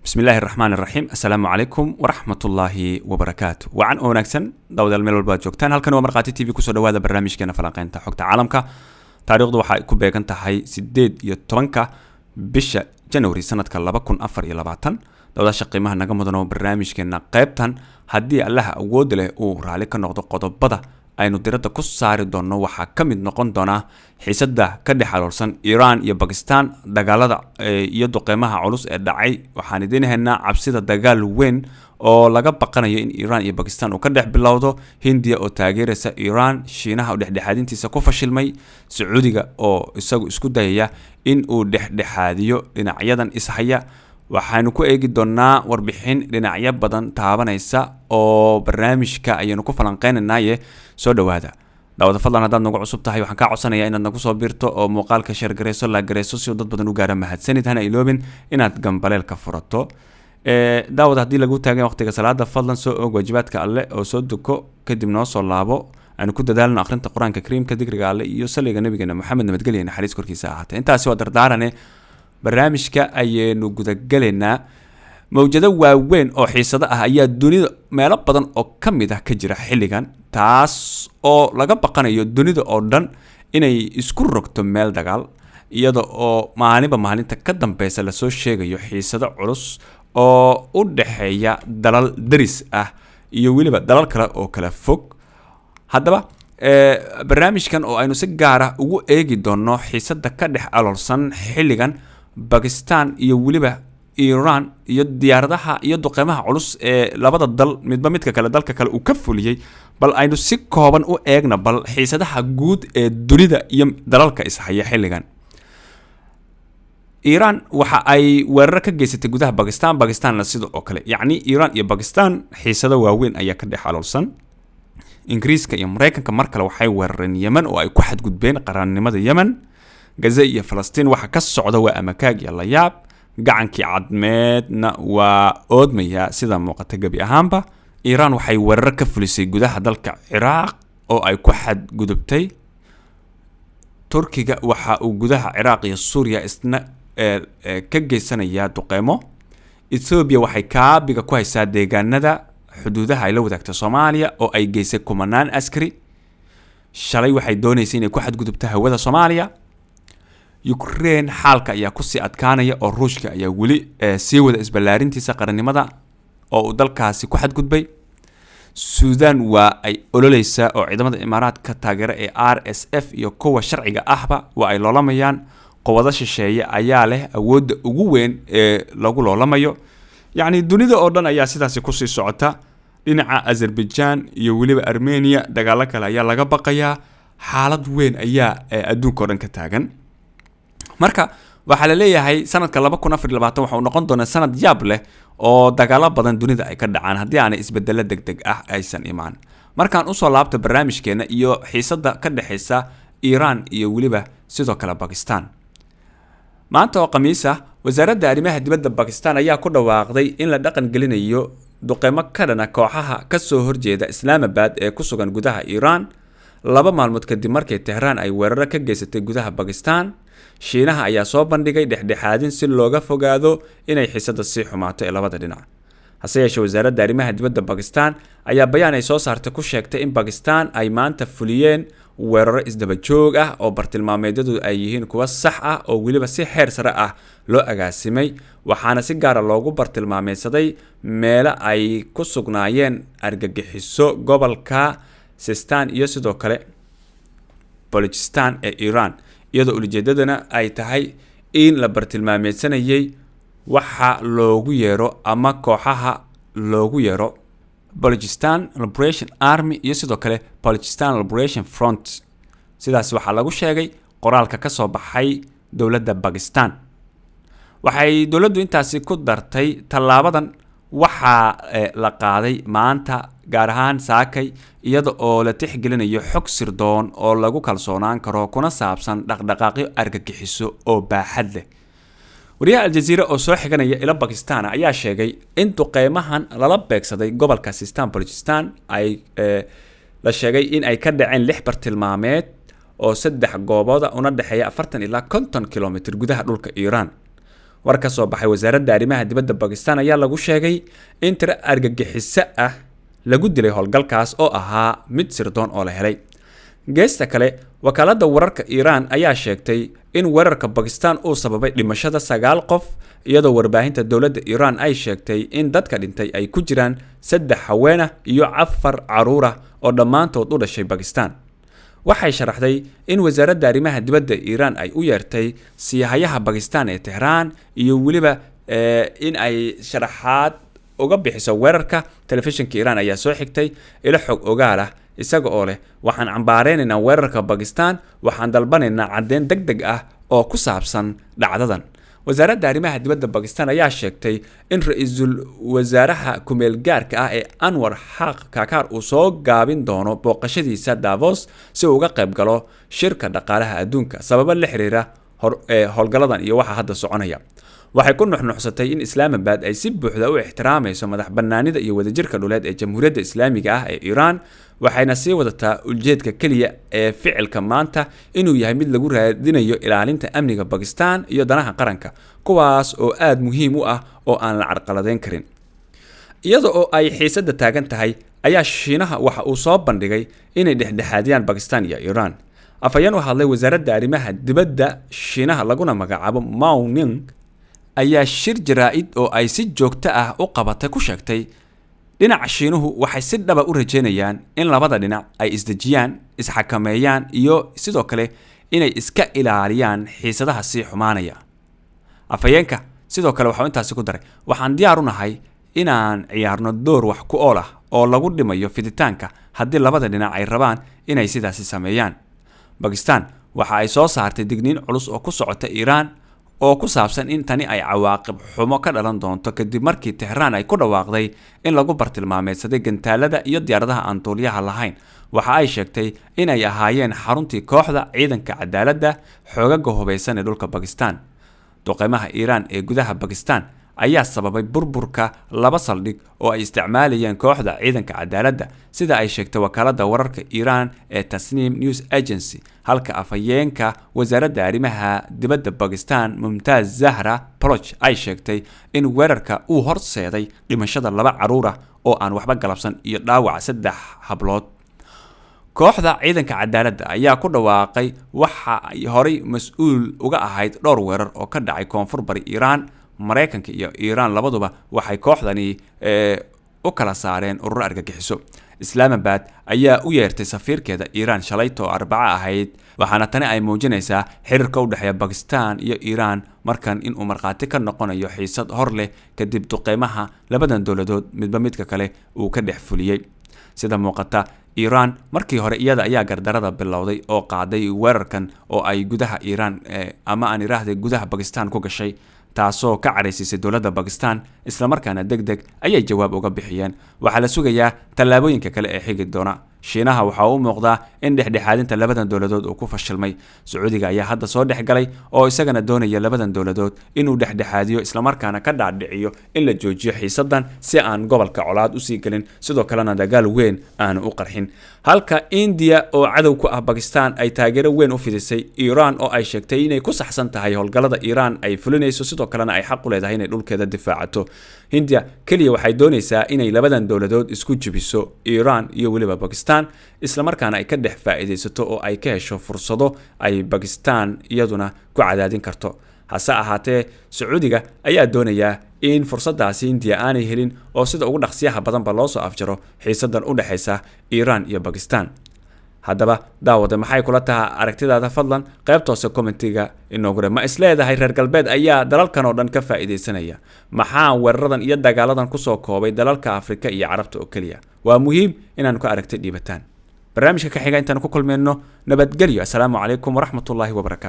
بسم الله الرحمن الرحيم. السلام عليكم ورحمة الله وبركاته. وعن أوناكسن داود الميل والباد جوجتان هالكن ومرقاتي تي في كسر دوادا برنامج كنا فلقين حقت عالمك تاريخ دو waxaa ku beegan tahay 18 bisha January sanadka 2024 dawada shaqeymaha naga mudano barnaamijkeena qaybtan hadii Allah awood leh uu raali ka noqdo qodobada aynu diradda ku saari doono waxaa ka mid noqon doona xiisadda ka dhaxalsan Iran iyo Pakistan dagaalada iyo duqeymaha culus ee dhacay waxaan idin haynaa cabsida dagaal weyn oo laga baqanayo in Iran iyo Pakistan uu ka dhex bilowdo Hindiya oo taageeraysa Iran Shiinaha oo dhexdhexaadintiisa ku fashilmay Sacuudiga oo isagu isku dayaya in uu dhexdhexaadiyo dhinacyadan ishaya waxaanu ku eegi doonaa warbixin dhinacyo badan taabanaysa oo barnaamijka ayanu ku falanqeynaynaa soo dhawaada daawada fadlan hadaad nagu cusub tahay waxaan ka codsanayaa inaad nagu soo biirto oo muuqaalka share gareyso la gareyso si dad badan u gaara mahadsanid hana iloobin inaad gambaleelka furato daawada hadii lagu taagay waqtiga salaada fadlan soo og waajibaadka alle oo soo duko kadib noo soo laabo aan ku dadaalno akhrinta quraanka kariimka digriga alle iyo saliga nabigeena maxamed nabadgelyo naxariis korkiisa ahaatay intaasi waa dardaarane barnaamijka ayaynu gudagaleynaa mawjado waaweyn oo xiisado ah ayaa dunida meelo badan oo ka mid ah ka jira xilligan taas oo laga baqanayo dunida oo dhan inay isku rogto meel dagaal iyada oo maalinta ka dambeysa la soo sheegayo xiisado culus oo u dhaxeeya dalal daris ah iyo waliba dalal kale oo kala fog haddaba barnaamijkan oo aynu si gaar ah ugu eegi doono xiisada ka dhex alolsan xilligan Pakistan iyo waliba Iran iyo diyaaradaha iyo duqeymaha culus ee labada dal midba midka kale dalka kale uu ka fuliyay bal aynu si kooban u eegna bal xiisadaha guud ee dunida iyo dalalka ishaya xilligan Iran waxa ay weerar ka geysatay gudaha Pakistan sidoo kale yacni Iran iyo Pakistan xiisado waaweyn ayaa ka dhex alolsan Ingiriiska iyo Mareykanka mar kale waxay weerareen Yemen oo ay ku xadgudbeen qaranimada Yemen Gaza iyo Falastiin waxa ka socda waa amakaag iyo la yaab gacankii cadmeedna waa oodmaya sida muuqata gabi ahaanba Iran waxay weerar ka fulisay gudaha dalka Iraq oo ay ku xadgudubtay Turkiga waxa uu gudaha Iraq iyo Suuriya isna ka geysanaya duqeymo Ethiopia waxay kaabiga ku haysaa deegaanada xuduudaha ay la wadaagto Soomaaliya oo ay geysay kumanaan askari shalay waxay doonaysay inay ku xadgudubto hawada Soomaaliya Ukraine xaalka ayaa ku sii adkaanaya oo Ruushka ayaa wali sii wada isbalaarintiisa qaranimada oo dalkaasi ku xadgudbay Sudan waa ay ololeysa oo ciidamada Imaaraadka taageera ee RSF iyo kuwa sharciga ahba waa ay loolamayaan qowada shisheeye ayaa leh awoodda ugu weyn ee lagu loolamayo yacni dunida oo dhan ayaa sidaasi ku sii socota dhinaca Azerbaijan iyo waliba Armenia dagaal kale ayaa laga baqayaa xaalad weyn ayaa adduunka oo dhan ka taagan marka waxa la leeyahay sanadka 2024 waxa uu noqon doonaa sanad yaab leh oo dagaalo badan dunida ay ka dhacaan hadii aan isbedel degdeg ah aysan imaan markaan u soo laabto barnaamijkeena iyo xiisada ka dhaxaysa Iran iyo waliba sidoo kale Pakistan maanta oo Khamiis ah wasaaradda arrimaha dibadda Pakistan ayaa ku dhawaaqday in la dhaqan gelinayo duqeymo ka dhana kooxaha ka soo horjeeda Islamabad ee ku sugan gudaha Iran laba maalmood kadib markii Tehran ay weerar ka geysatay gudaha Pakistan Shiinaha ayaa soo bandhigay dhexdhexaadin si looga fogaado inay xiisada sii xumaato ee labada dhinac hase yeeshee wasaaradda arrimaha dibadda Pakistan ayaa bayaan ay soo saartay ku sheegtay in Pakistan ay maanta fuliyeen weerar isdaba joog ah oo bartilmaameedyadu ay yihiin kuwa sax ah oo waliba si heer sare ah loo agaasimay waxaana si gaar ah loogu bartilmaameedsaday meelo ay ku sugnaayeen argagixiso gobolka Sistan iyo sidoo kale Balochistan ee Iran iyadoo ujeedadana ay tahay in la bartilmaameedsanayay waxa loogu yeero ama kooxaha loogu yeero Balochistan Liberation Army iyo sidoo kale Balochistan Liberation Front sidaas waxa lagu sheegay qoraalka ka soo baxay dawladda Pakistan waxay dawladdu intaasi ku dartay talaabadan waxa la qaaday maanta gaar ahaan saakay iyada oo la tixgelinayo xog sirdoon oo lagu kalsoonaan karo kuna saabsan dhaqdhaqaaqyo argagixiso oo baaxad leh wariyaha Al Jazeera oo soo xiganaya ila Pakistan ayaa sheegay in duqeymahan lala beegsaday gobolka Sistan Balochistan ay la sheegay in ay ka dhaceen 6 bartilmaameed oo 3 goobood una dhaxeeya 40 ilaa 50 kilomitir gudaha dhulka Iran war ka soo baxay wasaaradda arrimaha dibadda Pakistan ayaa lagu sheegay in tiro argagixiso ah lagu dilay howlgalkaas oo ahaa mid sirdoon oo la helay. geesta kale wakaaladda wararka Iran ayaa sheegtay in weerarka Pakistan uu sababay dhimashada 9 qof iyadoo warbaahinta dowladda Iran ay sheegtay in dadka dhintay ay ku jiraan 3 haween ah iyo 4 caruur ah oo dhammaantood u dhashay Pakistan. waxay sharaxday in wasaaradda arrimaha dibadda Iran ay u yeertay siyahayaha Pakistan ee Tehran iyo waliba in ay sharaxaad uga bixiso weerarka. telefishinka Iran ayaa soo xigtay ila xog ogaal ah isaga oo leh waxaan cambaareynaa weerarka Pakistan, waxaan dalbanaynaa caddeyn degdeg ah oo ku saabsan dhacdadan. wasaaradda arrimaha dibadda Pakistan ayaa sheegtay in ra'iisul wasaaraha kumeel gaarka ah ee Anwar Haq Kakar uu soo gaabin doono booqashadiisa Davos si uu uga qayb galo shirka dhaqaalaha adduunka sababo la xiriira howlgaladan iyo waxa hadda soconaya. waxay ku nuxnuxsatay in Islamabad ay si buuxda u ixtiraamayso madax bannaanida iyo wadajirka dhuleed ee Jamhuuriyadda Islaamiga ah ee Iran, waxayna sii wadataa ujeedka kaliya ee ficilka maanta inuu yahay mid lagu raadinayo ilaalinta amniga Pakistan iyo danaha qaranka, kuwaas oo aad muhiim u ah oo aan la carqaladeyn karin. iyada oo ay xiisadda taagan tahay ayaa Shiinaha waxa uu soo bandhigay inay dhexdhexaadiyaan Pakistan iyo Iran. afayeen u hadlay wasaaradda arrimaha dibadda Shiinaha laguna magacaabo Mao Ning ayaa shir jaraa'id oo ay si joogto ah u qabatay ku sheegtay dhinaca Shiinuhu waxay si dhaba u rajeynayaan in labada dhinac ay isdejiyaan, isxakameeyaan iyo sidoo kale inay iska ilaaliyaan xiisadaha sii xumaanaya. afayeenka sidoo kale waxa uu intaasi ku daray waxaan diyaar u nahay inaan ciyaarno door wax ku ool ah oo lagu dhimayo fiditaanka haddii labada dhinac ay rabaan inay sidaasi sameeyaan. Pakistan waxa ay soo saartay digniin culus oo ku socota Iran oo ku saabsan in tani ay cawaaqib xumo ka dhalan doonto kadib markii Tehran ay ku dhawaaqday in lagu bartilmaameedsaday gantaalada iyo diyaaradaha aan duuliyaha lahayn. waxa ay sheegtay in ay ahaayeen xaruntii kooxda ciidanka cadaaladda xoogagga hubeysan ee dhulka Pakistan. duqeymaha Iran ee gudaha Pakistan ayaa sababay burburka 2 saldhig oo ay isticmaalayeen kooxda ciidanka cadaaladda sida ay sheegtay wakaaladda wararka Iran ee Tasnim News Agency, halka afayeenka wasaaradda arrimaha dibadda Pakistan Mumtaz Zahra Baloch ay sheegtay in weerarka uu horseeday dhimashada 2 caruur ah oo aan waxba galabsan iyo dhaawac 3 hablood. kooxda ciidanka cadaaladda ayaa ku dhawaaqay waxa ay horay mas'uul uga ahayd dhowr weerar oo ka dhacay koonfur bari Iran. Mareykanka iyo Iran labaduba waxay kooxdani u kala saareen urur argagixiso. Islamabad ayaa u yeertay safiirkeeda Iran shalayto Arbaca ahayd, waxaana tani ay muujinaysaa xiriirka u dhexeeya Pakistan iyo Iran markan in uu marqaati ka noqonayo xiisad hor leh kadib duqeymaha labadan dowladood midba midka kale uu ka dhex fuliyay. sida muuqata Iran markii hore iyada ayaa gardarada bilowday oo qaaday weerarkan oo ay gudaha Iran ama aan iraahday gudaha Pakistan ku gashay, taasoo ka caraysisay dowladda Pakistan isla markaana degdeg ayay jawaab uga bixiyeen. waxaa la sugayaa tallaabooyinka kale ee xigi doona. Shiinaha waxa uu muuqdaa in dhexdhexaadinta labadan dowladood uu ku fashilmay. Sacuudiga ayaa hadda soo dhexgalay oo isagana doonaya labadan dowladood inuu dhexdhexaadiyo isla markaana ka dhaadhiciyo in la joojiyo xiisadan si aan gobolka colaad u sii galin, sidoo kalena dagaal weyn aan u qarxin. halka India oo cadow ku ah Pakistan ay taageero weyn u fidisay Iran oo ay sheegtay inay ku saxsan tahay howlgallada Iran ay fulinayso, sidoo kalena ay xaq u leedahay inay dhulkeeda difaacato. India kaliya waxay doonaysaa inay labadan dowladood isku jibiso Iran iyo waliba Pakistan, isla markaana ay ka dhex faa'iideysato oo ay ka hesho fursado ay Pakistan iyaduna ku cadaadin karto. hase ahaatee Sacuudiga ayaa doonaya in fursadaasi India aanay helin oo sida ugu dhaqsiyaha badanba loo soo afjaro xiisadan u dhaxaysa Iran iyo Pakistan. haddaba daawada maxay kula tahay aragtidaada? fadlan qaybta hoose commentiga inoogu reeb. ma isleedahay reer galbeed ayaa dalalkan oo dhan ka faa'iideysanaya? maxaa weeraradan iyo dagaaladan ku soo koobay dalalka Afrika iyo Carabta oo kaliya? waa muhiim inaan ku aragti dhiibataan. barnaamijka ka xiga intaan ku kulmeyno nabadgelyo. assalaamu calaykum waraxmatullaahi wabarakaatu.